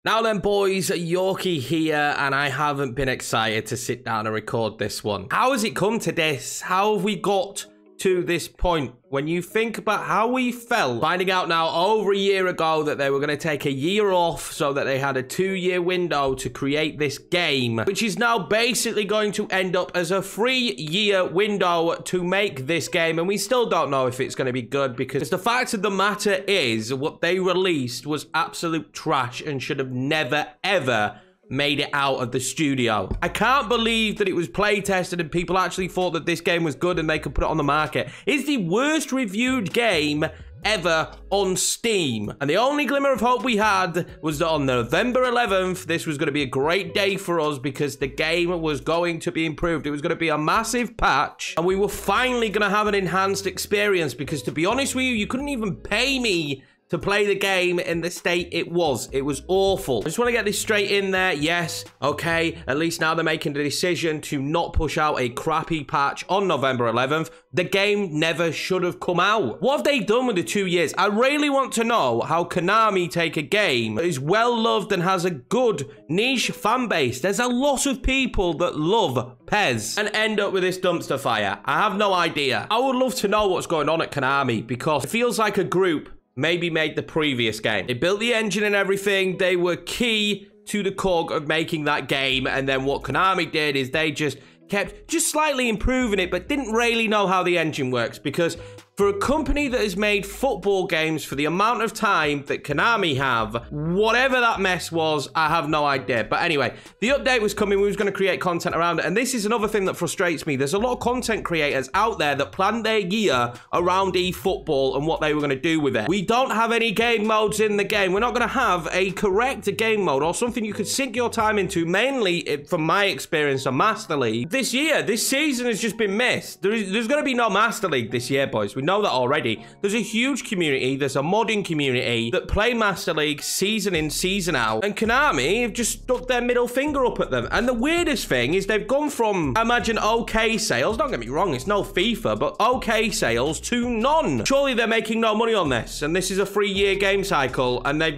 Now then, boys, Yorkie here, and I haven't been excited to sit down and record this one. How has it come to this? How have we got to this point? When you think about how we felt, finding out now over a year ago that they were going to take a year off so that they had a 2-year window to create this game, which is now basically going to end up as a 3-year window to make this game, and we still don't know if it's going to be good because the fact of the matter is what they released was absolute trash and should have never ever made it out of the studio. I can't believe that it was play tested and people actually thought that this game was good and they could put it on the market. It's the worst reviewed game ever on Steam. And the only glimmer of hope we had was that on November 11th, this was going to be a great day for us because the game was going to be improved. It was going to be a massive patch and we were finally going to have an enhanced experience because, to be honest with you, you couldn't even pay me to play the game in the state it was. It was awful. I just want to get this straight in there. Yes, okay, at least now they're making the decision to not push out a crappy patch on November 11th. The game never should have come out. What have they done with the 2 years? I really want to know how Konami take a game that is well loved and has a good niche fan base. There's a lot of people that love PES and end up with this dumpster fire. I have no idea. I would love to know what's going on at Konami because it feels like a group maybe made the previous game. They built the engine and everything. They were key to the cog of making that game. And then what Konami did is they just kept slightly improving it, but didn't really know how the engine works. Because for a company that has made football games for the amount of time that Konami have, whatever that mess was, I have no idea. But anyway, the update was coming. We was going to create content around it. And this is another thing that frustrates me. There's a lot of content creators out there that planned their year around eFootball and what they were going to do with it. We don't have any game modes in the game. We're not going to have a correct game mode or something you could sink your time into, mainly from my experience on Master League. This season has just been missed. There's going to be no Master League this year, boys. We know that already. There's a huge community, there's a modding community that play Master League season in, season out, and Konami have just stuck their middle finger up at them. And the weirdest thing is they've gone from, I imagine, okay sales, don't get me wrong, it's no FIFA, but okay sales to none. Surely they're making no money on this, and this is a 3-year game cycle, and they're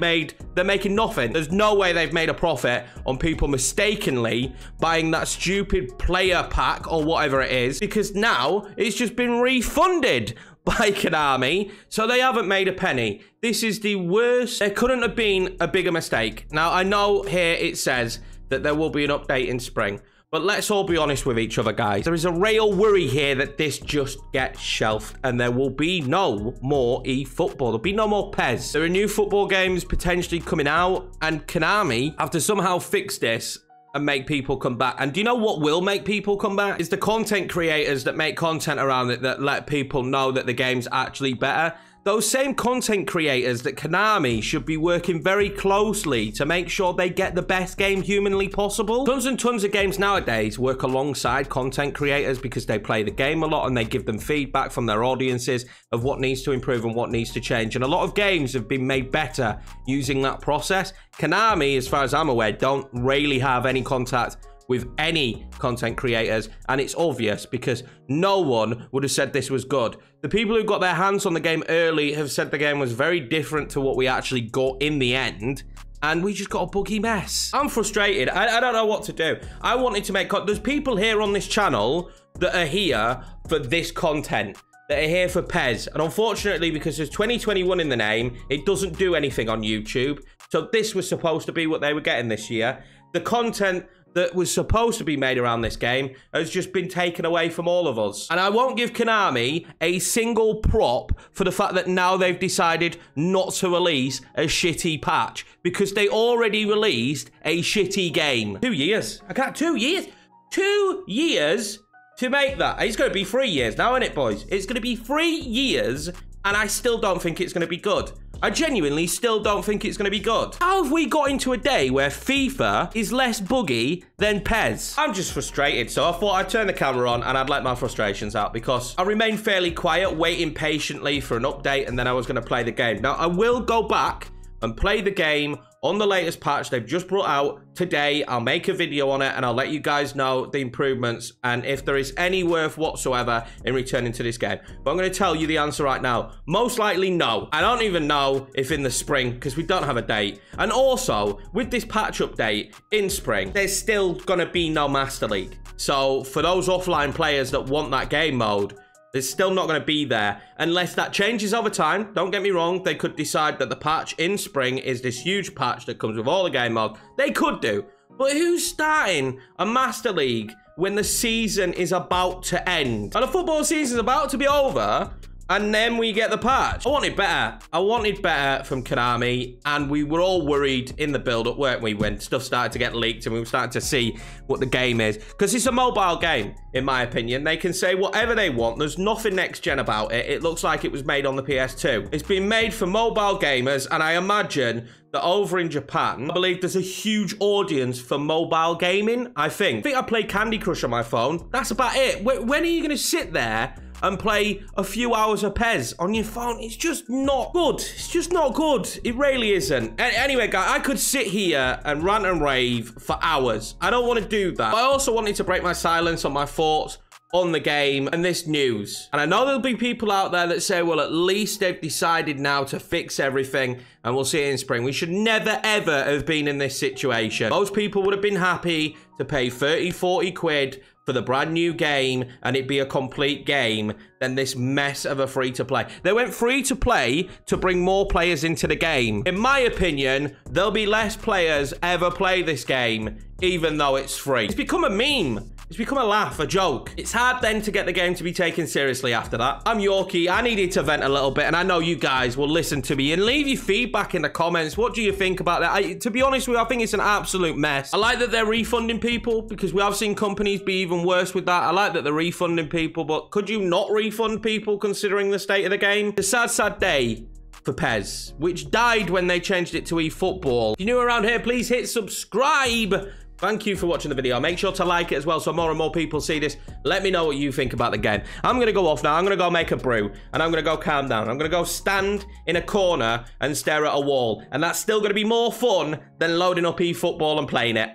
making nothing. There's no way they've made a profit on people mistakenly buying that stupid player pack or whatever it is, because now it's just been refunded by Konami, so they haven't made a penny. This is the worst. There couldn't have been a bigger mistake. Now, I know here it says that there will be an update in spring, but let's all be honest with each other, guys. There is a real worry here that this just gets shelved and there will be no more eFootball. There'll be no more PES. There are new football games potentially coming out, and Konami have to somehow fix this and make people come back. And do you know what will make people come back? Is the content creators that make content around it that let people know that the game's actually better. Those same content creators that Konami should be working very closely to make sure they get the best game humanly possible. Tons and tons of games nowadays work alongside content creators because they play the game a lot and they give them feedback from their audiences of what needs to improve and what needs to change. And a lot of games have been made better using that process. Konami, as far as I'm aware, don't really have any contact with any content creators, and it's obvious because no one would have said this was good. The people who got their hands on the game early have said the game was very different to what we actually got in the end, and we just got a buggy mess. I'm frustrated. I don't know what to do. I wanted to make there's people here on this channel that are here for this content, that are here for PES, and unfortunately, because there's 2021 in the name, it doesn't do anything on YouTube. So this was supposed to be what they were getting this year. The content that was supposed to be made around this game has just been taken away from all of us. And I won't give Konami a single prop for the fact that now they've decided not to release a shitty patch, because they already released a shitty game. 2 years. I can't, 2 years? 2 years to make that. It's going to be 3 years now, isn't it, boys? It's going to be 3 years, and I still don't think it's going to be good. I genuinely still don't think it's going to be good. How have we got into a day where FIFA is less buggy than PES? I'm just frustrated, so I thought I'd turn the camera on and I'd let my frustrations out because I remained fairly quiet, waiting patiently for an update, and then I was going to play the game. Now, I will go back and play the game on the latest patch they've just brought out today. I'll make a video on it and I'll let you guys know the improvements and if there is any worth whatsoever in returning to this game. But I'm going to tell you the answer right now. Most likely no. I don't even know if in the spring, because we don't have a date. And also, with this patch update in spring, there's still going to be no Master League. So for those offline players that want that game mode, it's still not going to be there unless that changes over time. Don't get me wrong. They could decide that the patch in spring is this huge patch that comes with all the game modes. They could do. But who's starting a Master League when the season is about to end? And the football season is about to be over. And then we get the patch. I wanted better. I wanted better from Konami. And we were all worried in the build-up, weren't we? When stuff started to get leaked and we were starting to see what the game is. Because it's a mobile game, in my opinion. They can say whatever they want. There's nothing next-gen about it. It looks like it was made on the PS2. It's been made for mobile gamers. And I imagine that over in Japan, I believe there's a huge audience for mobile gaming, I think. I play Candy Crush on my phone. That's about it. When are you going to sit there and play a few hours of PES on your phone? It's just not good. It's just not good. It really isn't. Anyway, guys, I could sit here and rant and rave for hours. I don't want to do that. But I also wanted to break my silence on my thoughts on the game and this news. And I know there'll be people out there that say, well, at least they've decided now to fix everything and we'll see it in spring. We should never, ever have been in this situation. Most people would have been happy to pay 30, 40 quid for the brand new game and it be a complete game than this mess of a free-to-play. They went free-to-play to bring more players into the game. In my opinion, there'll be less players ever play this game, even though it's free. It's become a meme. It's become a laugh, a joke. It's hard then to get the game to be taken seriously after that. I'm Yorkie. I needed to vent a little bit, and I know you guys will listen to me and leave your feedback in the comments. What do you think about that? To be honest with you, I think it's an absolute mess. I like that they're refunding people because we have seen companies be even worse with that. I like that they're refunding people, but could you not refund people considering the state of the game? It's a sad, sad day for PES, which died when they changed it to eFootball. If you're new around here, please hit subscribe. Thank you for watching the video. Make sure to like it as well so more and more people see this. Let me know what you think about the game. I'm going to go off now. I'm going to go make a brew. And I'm going to go calm down. I'm going to go stand in a corner and stare at a wall. And that's still going to be more fun than loading up eFootball and playing it.